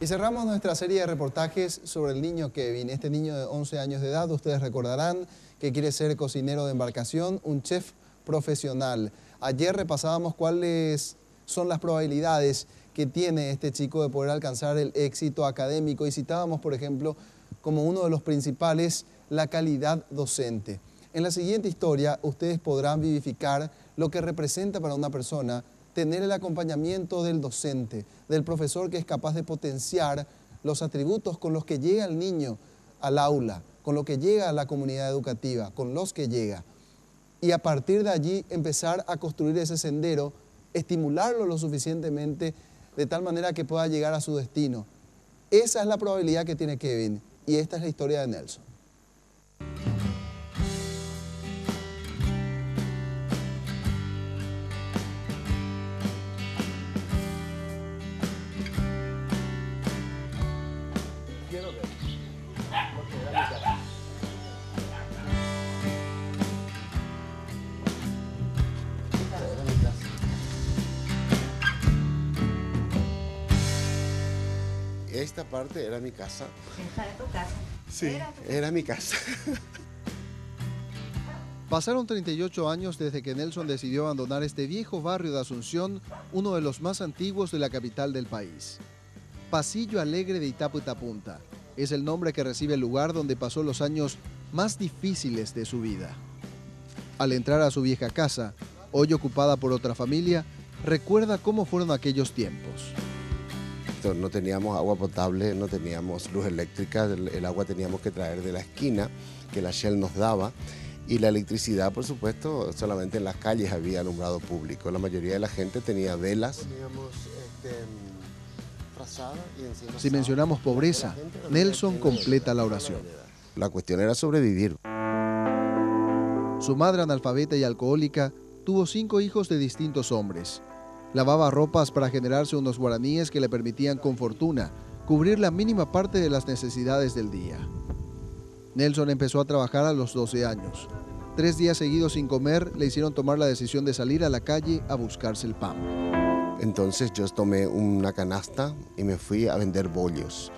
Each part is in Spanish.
Y cerramos nuestra serie de reportajes sobre el niño Kevin, este niño de 11 años de edad. Ustedes recordarán que quiere ser cocinero de embarcación, un chef profesional. Ayer repasábamos cuáles son las probabilidades que tiene este chico de poder alcanzar el éxito académico y citábamos, por ejemplo, como uno de los principales, la calidad docente. En la siguiente historia, ustedes podrán vivificar lo que representa para una persona tener el acompañamiento del docente, del profesor que es capaz de potenciar los atributos con los que llega el niño al aula, con lo que llega a la comunidad educativa, con los que llega. Y a partir de allí empezar a construir ese sendero, estimularlo lo suficientemente de tal manera que pueda llegar a su destino. Esa es la probabilidad que tiene Kevin y esta es la historia de Nelson. Esta parte era mi casa. ¿Esta era tu casa? Sí, era mi casa. Pasaron 38 años desde que Nelson decidió abandonar este viejo barrio de Asunción, uno de los más antiguos de la capital del país. Pasillo Alegre de Itapunta es el nombre que recibe el lugar donde pasó los años más difíciles de su vida. Al entrar a su vieja casa, hoy ocupada por otra familia, recuerda cómo fueron aquellos tiempos. No teníamos agua potable, no teníamos luz eléctrica, el agua teníamos que traer de la esquina, que la Shell nos daba, y la electricidad, por supuesto, solamente en las calles había alumbrado público. La mayoría de la gente tenía velas. Si mencionamos pobreza, Nelson completa la oración. La cuestión era sobrevivir. Su madre, analfabeta y alcohólica, tuvo 5 hijos de distintos hombres. Lavaba ropas para generarse unos guaraníes que le permitían con fortuna cubrir la mínima parte de las necesidades del día. Nelson empezó a trabajar a los 12 años. 3 días seguidos sin comer le hicieron tomar la decisión de salir a la calle a buscarse el pan. Entonces yo tomé una canasta y me fui a vender bollos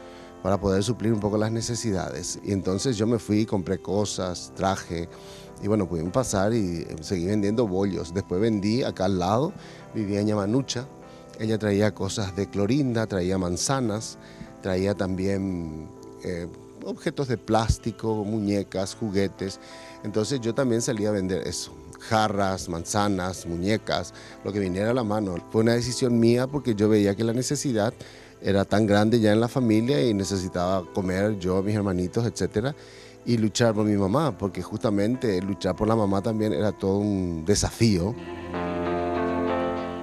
para poder suplir un poco las necesidades. Y entonces yo me fui, compré cosas, traje, y bueno, pudimos pasar y seguí vendiendo bollos. Después vendí acá al lado, vivía en Yamanucha. Ella traía cosas de Clorinda, traía manzanas, traía también objetos de plástico, muñecas, juguetes. Entonces yo también salí a vender eso. Jarras, manzanas, muñecas, lo que viniera a la mano. Fue una decisión mía porque yo veía que la necesidad era tan grande ya en la familia y necesitaba comer yo, mis hermanitos, etcétera, y luchar por mi mamá, porque justamente luchar por la mamá también era todo un desafío.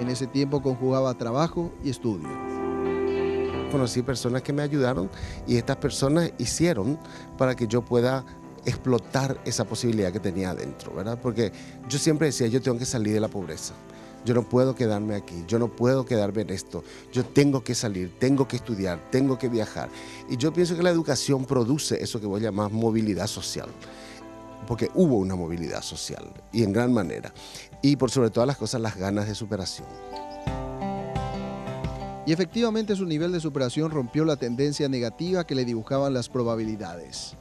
En ese tiempo conjugaba trabajo y estudio. Conocí personas que me ayudaron y estas personas hicieron para que yo pueda explotar esa posibilidad que tenía adentro, ¿verdad? Porque yo siempre decía, yo tengo que salir de la pobreza. Yo no puedo quedarme aquí, yo no puedo quedarme en esto, yo tengo que salir, tengo que estudiar, tengo que viajar. Y yo pienso que la educación produce eso que vos llamás movilidad social, porque hubo una movilidad social y en gran manera. Y por sobre todas las cosas, las ganas de superación. Y efectivamente su nivel de superación rompió la tendencia negativa que le dibujaban las probabilidades.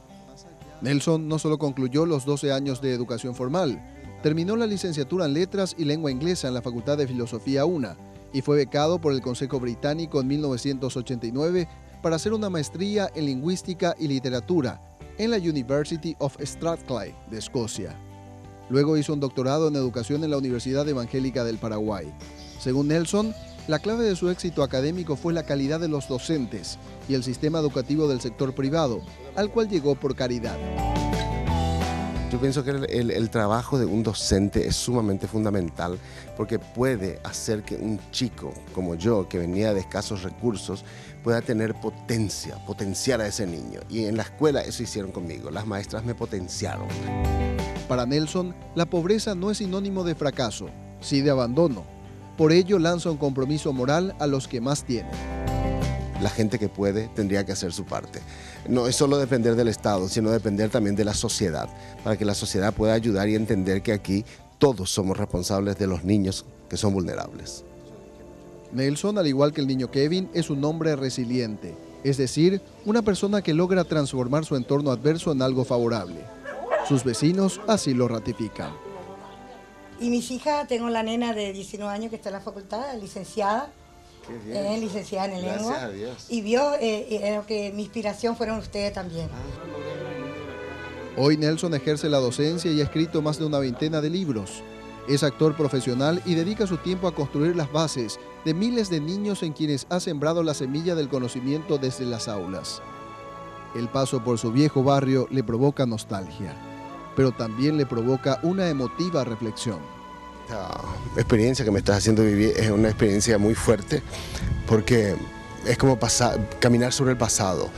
Nelson no solo concluyó los 12 años de educación formal, terminó la licenciatura en Letras y Lengua Inglesa en la Facultad de Filosofía UNA y fue becado por el Consejo Británico en 1989 para hacer una maestría en Lingüística y Literatura en la University of Strathclyde de Escocia. Luego hizo un doctorado en Educación en la Universidad Evangélica del Paraguay. Según Nelson, la clave de su éxito académico fue la calidad de los docentes y el sistema educativo del sector privado, al cual llegó por caridad. Yo pienso que el trabajo de un docente es sumamente fundamental porque puede hacer que un chico como yo, que venía de escasos recursos, pueda tener potenciar a ese niño. Y en la escuela eso hicieron conmigo, las maestras me potenciaron. Para Nelson, la pobreza no es sinónimo de fracaso, sí de abandono. Por ello lanza un compromiso moral a los que más tienen. La gente que puede tendría que hacer su parte. No es solo depender del Estado, sino depender también de la sociedad, para que la sociedad pueda ayudar y entender que aquí todos somos responsables de los niños que son vulnerables. Nelson, al igual que el niño Kevin, es un hombre resiliente es decir, una persona que logra transformar su entorno adverso en algo favorable. Sus vecinos así lo ratifican. Y mis hijas, tengo la nena de 19 años que está en la facultad, licenciada. Qué bien. Licenciada en Gracias lengua. a Dios. Y vio que mi inspiración fueron ustedes también. Hoy Nelson ejerce la docencia y ha escrito más de una veintena de libros. Es actor profesional y dedica su tiempo a construir las bases de miles de niños en quienes ha sembrado la semilla del conocimiento desde las aulas. El paso por su viejo barrio le provoca nostalgia, pero también le provoca una emotiva reflexión. La experiencia que me estás haciendo vivir es una experiencia muy fuerte porque es como caminar sobre el pasado,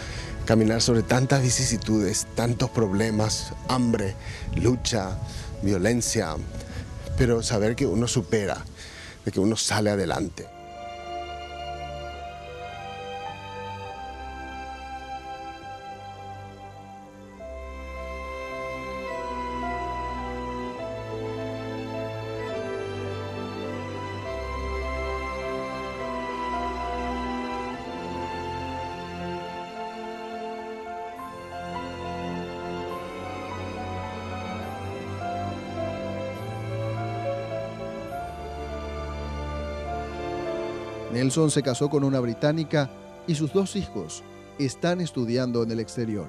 caminar sobre tantas vicisitudes, tantos problemas, hambre, lucha, violencia, pero saber que uno supera, de que uno sale adelante. Nelson se casó con una británica y sus 2 hijos están estudiando en el exterior.